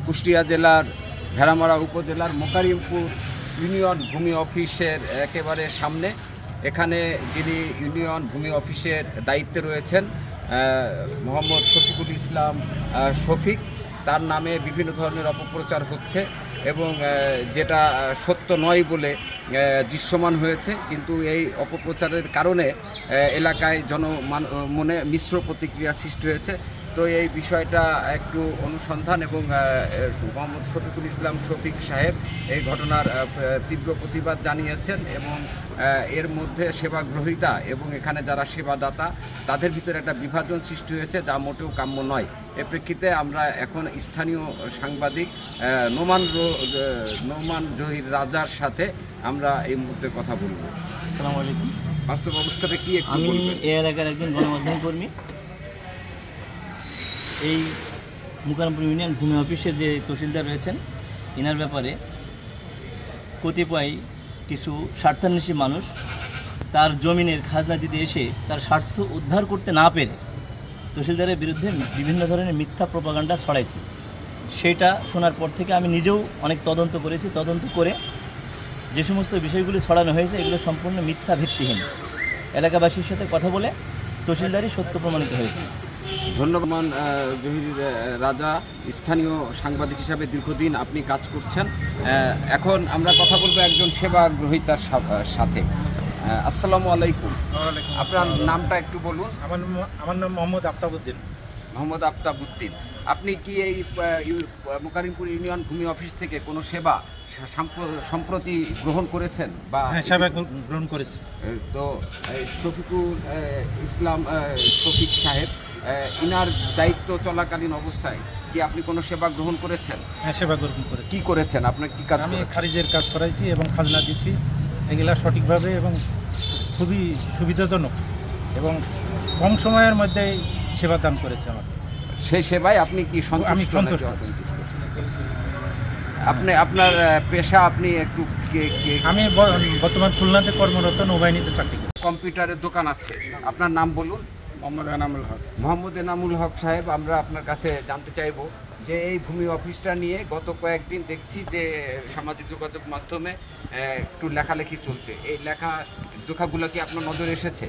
কুষ্টিয়া জেলার ভেড়ামারা উপজেলার মোকারিমপুর ইউনিয়ন ভূমি অফিসের একেবারে সামনে। এখানে যিনি ইউনিয়ন ভূমি অফিসের দায়িত্বে রয়েছেন মোহাম্মদ শফিকুল ইসলাম শফিক, তার নামে বিভিন্ন ধরনের অপপ্রচার হচ্ছে এবং যেটা সত্য নয় বলে দৃশ্যমান হয়েছে। কিন্তু এই অপপ্রচারের কারণে এলাকায় মনে মিশ্র প্রতিক্রিয়া সৃষ্টি হয়েছে। তো এই বিষয়টা একটু অনুসন্ধান এবং মোহাম্মদ শফিকুল ইসলাম শফিক সাহেব এই ঘটনার তীব্র প্রতিবাদ জানিয়েছেন এবং এর মধ্যে সেবাগ্রহীতা এবং এখানে যারা সেবাদাতা তাদের ভিতরে একটা বিভাজন সৃষ্টি হয়েছে, যা মোটেও কাম্য নয়। এর প্রেক্ষিতে আমরা এখন স্থানীয় সাংবাদিক নোমান জহির রাজার সাথে আমরা এই মুহূর্তে কথা বলবো। আসসালামু আলাইকুম। বাস্তব অবস্থাটা কি একটু আমি বলবেন? এই এলাকার একজন গণমাধ্যম কর্মী। এই মোকাররমপুর ইউনিয়ন ভূমি অফিসের যে তহসিলদার রয়েছেন, এনার ব্যাপারে কতিপয় কিছু স্বার্থান্বেষী মানুষ তার জমিনের খাজনা দিতে এসে তার স্বার্থ উদ্ধার করতে না পেরে তহসিলদারের বিরুদ্ধে বিভিন্ন ধরনের মিথ্যা প্রপাগান্ডা ছড়াইছে। সেটা শোনার পর থেকে আমি নিজেও অনেক তদন্ত করেছি। তদন্ত করে যে সমস্ত বিষয়গুলি ছড়ানো হয়েছে এগুলো সম্পূর্ণ মিথ্যা ভিত্তিহীন। এলাকাবাসীর সাথে কথা বলে তহসিলদারই সত্য প্রমাণিত হয়েছে। ধন্যবাদ জহির রাজা, স্থানীয় সাংবাদিক হিসাবে দীর্ঘদিন আপনি কাজ করছেন। এখন আমরা কথা বলবো একজন সেবাগ্রহীতার সাথে। আসসালামু আলাইকুম। আপনার নামটা একটু বলুন। আমার নাম মোহাম্মদ আফতাবউদ্দিন। মোহাম্মদ আফতাবউদ্দিন, আপনি কি এই মোকাররমপুর ইউনিয়ন ভূমি অফিস থেকে কোনো সেবা সম্প্রতি গ্রহণ করেছেন? বা সেবা গ্রহণ করেছি। তো শফিকুল ইসলাম শফিক সাহেব, ইনার দায়িত্ব চলাকালীন অবস্থায় কি আপনি কোনো সেবা গ্রহণ করেছেন? হ্যাঁ, সেবা গ্রহণ করেছি। কি করেছেন? আপনার কি কাজ? আমি খারিজের কাজ করাইছি এবং খাজনা দিচ্ছি। এগুলা সঠিকভাবে এবং খুবই সুবিধাজনক এবং কম সময়ের মধ্যে সেবা দান করেছে আমার। সেই সেবায় আপনি কি সন্তুষ্ট? আমি সন্তুষ্ট। আপনি আপনার পেশা আপনি একটু আমি বর্তমান খুলনাতে কর্মরত, নৌবাহিনীতে চাকরি করি। কম্পিউটারের দোকান আছে, আপনার নাম বলুন। মোহাম্মদ এনামুল হক। মোহাম্মদ এনামুল হক সাহেব, আমরা আপনার কাছে জানতে চাইব যে এই ভূমি অফিসটা নিয়ে গত কয়েকদিন দেখছি যে সামাজিক যোগাযোগ মাধ্যমে একটু লেখালেখি চলছে। এই লেখাগুলো কি আপনার নজরে এসেছে?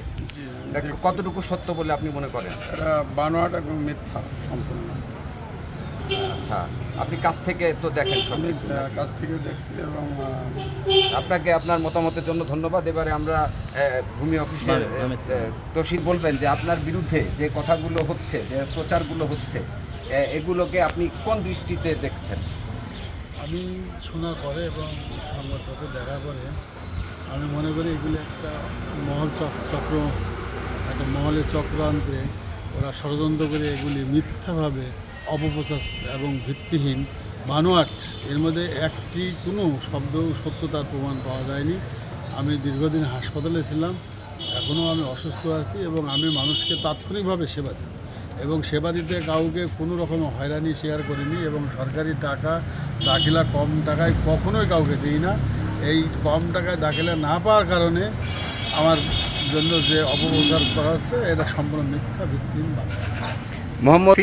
কতটুকু সত্য বলে আপনি মনে করেন? এটা বানোয়াট এবং মিথ্যা সম্পূর্ণ। আচ্ছা, আপনি কাছ থেকে তো দেখেন? আমি কাছ থেকে দেখছি এবং আপনাকে আপনার মতামতের জন্য ধন্যবাদ। এবারে আমরা ভূমি অফিসের তহসিল বলবেন যে আপনার বিরুদ্ধে যে কথাগুলো হচ্ছে, যে প্রচারগুলো হচ্ছে, এগুলোকে আপনি কোন দৃষ্টিতে দেখছেন? আমি শোনার পরে এবং সংবাদপত্র দেখার পরে আমি মনে করি এগুলো একটা একটা মহলের চক্রান্তে ওরা ষড়যন্ত্র করে এগুলি মিথ্যাভাবে অপপ্রচার এবং ভিত্তিহীন বানোয়াট। এর মধ্যে একটি কোনো শব্দ সত্যতার প্রমাণ পাওয়া যায়নি। আমি দীর্ঘদিন হাসপাতালে ছিলাম, এখনও আমি অসুস্থ আছি এবং আমি মানুষকে তাৎক্ষণিকভাবে সেবা দিই এবং সেবা দিতে কাউকে কোনো রকম হয়রানি শেয়ার করিনি এবং সরকারি টাকা দাখিলা কম টাকায় কখনোই কাউকে দিই না। এই কম টাকায় দাখিলা না পাওয়ার কারণে আমার জন্য যে অপপ্রচার করা হচ্ছে এটা সম্পূর্ণ মিথ্যা ভিত্তিহীন। মোহাম্মদ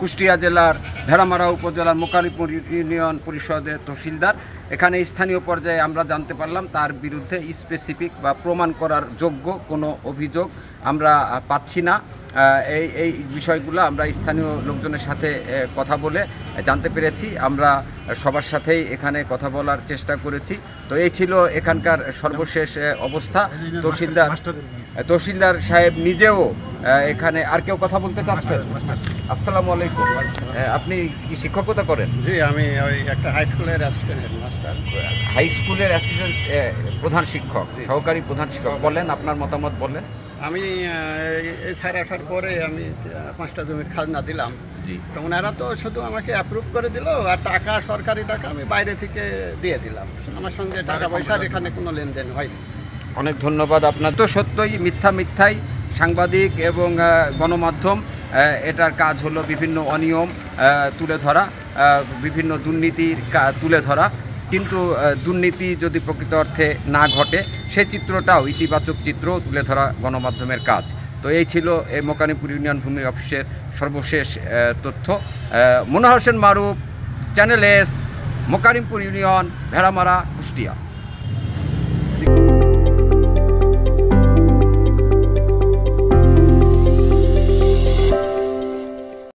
কুষ্টিয়া জেলার ভেড়ামারা উপজেলার মোকাররমপুর ইউনিয়ন পরিষদের তহসিলদার। এখানে স্থানীয় পর্যায়ে আমরা জানতে পারলাম তার বিরুদ্ধে স্পেসিফিক বা প্রমাণ করার যোগ্য কোনো অভিযোগ আমরা পাচ্ছি না। এই বিষয়গুলো আমরা স্থানীয় লোকজনের সাথে কথা বলে জানতে পেরেছি। আমরা সবার সাথেই এখানে কথা বলার চেষ্টা করেছি। তো এই ছিল এখানকার সর্বশেষ অবস্থা। তহসিলদার সাহেব নিজেও এখানে, আর কেউ কথা বলতে চাচ্ছেন? আসসালামু আলাইকুম। আপনি কি শিক্ষকতা করেন? জি, আমি ওই একটা হাই স্কুলের অ্যাসিস্ট্যান্ট হেডমাস্টার। হাই স্কুলের অ্যাসিস্ট্যান্ট প্রধান শিক্ষক, সহকারী প্রধান শিক্ষক। বলেন, আপনার মতামত বলেন। আমি এই ছাড় আসার পরে আমি 5টা জমির খাজনা দিলাম। জি, তো ওনারা তো শুধু আমাকে অ্যাপ্রুভ করে দিল, আর টাকা সরকারি টাকা আমি বাইরে থেকে দিয়ে দিলাম। আমার সঙ্গে টাকা পয়সার এখানে কোনো লেনদেন হয়নি। অনেক ধন্যবাদ আপনার। তো সত্যই মিথ্যাই সাংবাদিক এবং গণমাধ্যম এটার কাজ হলো বিভিন্ন অনিয়ম তুলে ধরা, বিভিন্ন দুর্নীতির তুলে ধরা। কিন্তু দুর্নীতি যদি প্রকৃত অর্থে না ঘটে, সেই চিত্রটাও ইতিবাচক চিত্র তুলে ধরা গণমাধ্যমের কাজ। তো এই ছিল এই মোকাররমপুর ইউনিয়ন ভূমি অফিসের সর্বশেষ তথ্য। Manohar Hossain Maruf, channel S, Mokarrampur union, Bheramara, Kushtia.